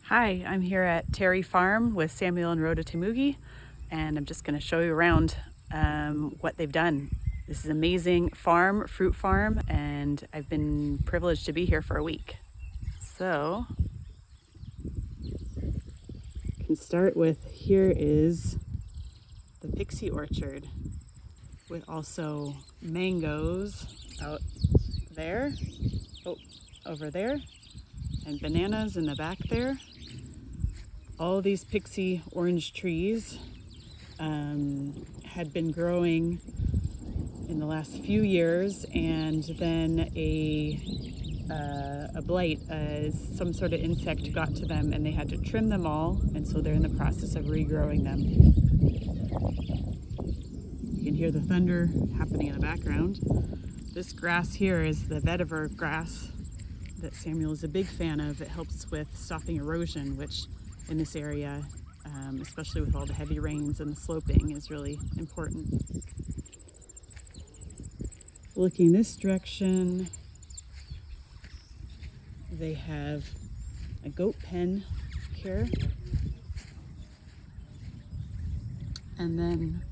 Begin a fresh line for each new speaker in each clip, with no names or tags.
Hi, I'm here at Teri Farm with Samuel and Rhoda Teimuge, and I'm just going to show you around what they've done. This is an amazing fruit farm, and I've been privileged to be here for a week. So, I can start with, here is the pixie orchard with also mangoes out there, over there, and bananas in the back there. All these pixie orange trees had been growing in the last few years, and then a blight, some sort of insect got to them, and they had to trim them all, and so they're in the process of regrowing them. You can hear the thunder happening in the background. This grass here is the vetiver grass that Samuel is a big fan of. It helps with stopping erosion, which in this area, especially with all the heavy rains and the sloping, is really important. Looking this direction, they have a goat pen here. And then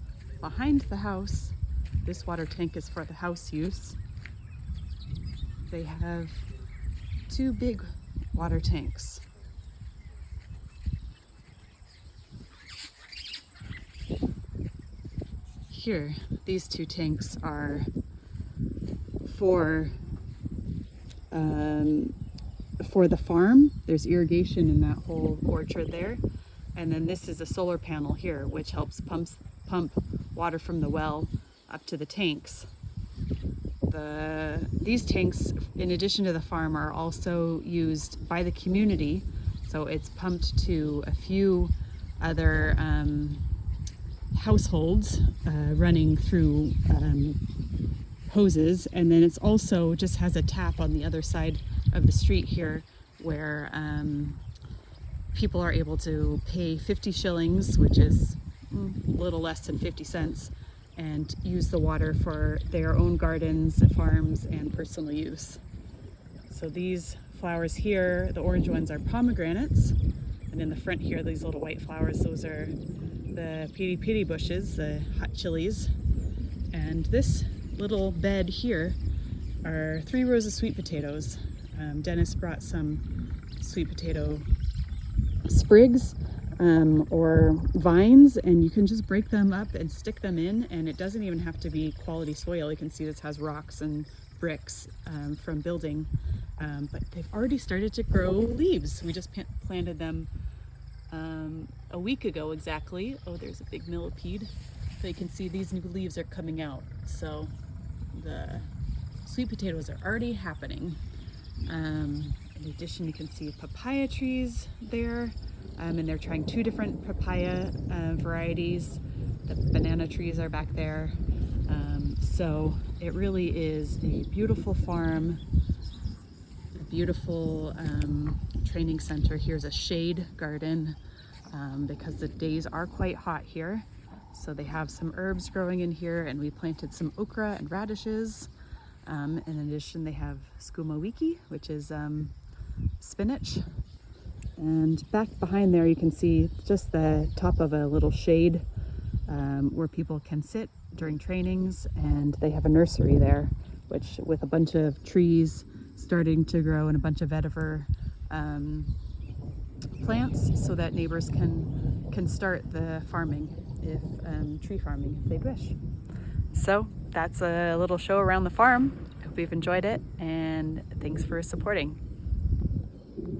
behind the house, this water tank is for the house use. They have two big water tanks. Here, these two tanks are for the farm. There's irrigation in that whole orchard there. And then this is a solar panel here, which helps pump water from the well up to the tanks. These tanks, in addition to the farm, are also used by the community. So it's pumped to a few other households running through hoses, and then it's also just has a tap on the other side of the street here where people are able to pay 50 shillings, which is a little less than 50 cents, and use the water for their own gardens, farms, and personal use. So these flowers here, the orange ones, are pomegranates, and in the front here, these little white flowers, those are the piri piri bushes, the hot chilies. And this little bed here are 3 rows of sweet potatoes. Dennis brought some sweet potato sprigs or vines, and you can just break them up and stick them in, and it doesn't even have to be quality soil. You can see this has rocks and bricks from building, but they've already started to grow leaves. We just planted them a week ago exactly. Oh, there's a big millipede. So you can see these new leaves are coming out. So the sweet potatoes are already happening. In addition, you can see papaya trees there, and they're trying 2 different papaya varieties. The banana trees are back there. So it really is a beautiful farm, a beautiful training center. Here's a shade garden because the days are quite hot here. So they have some herbs growing in here, and we planted some okra and radishes. In addition, they have skuma wiki, which is spinach. And back behind there, you can see just the top of a little shade where people can sit during trainings. And they have a nursery there, which with a bunch of trees starting to grow and a bunch of vetiver plants, so that neighbors can start the farming, tree farming, if they'd wish. So that's a little show around the farm. I hope you've enjoyed it, and thanks for supporting.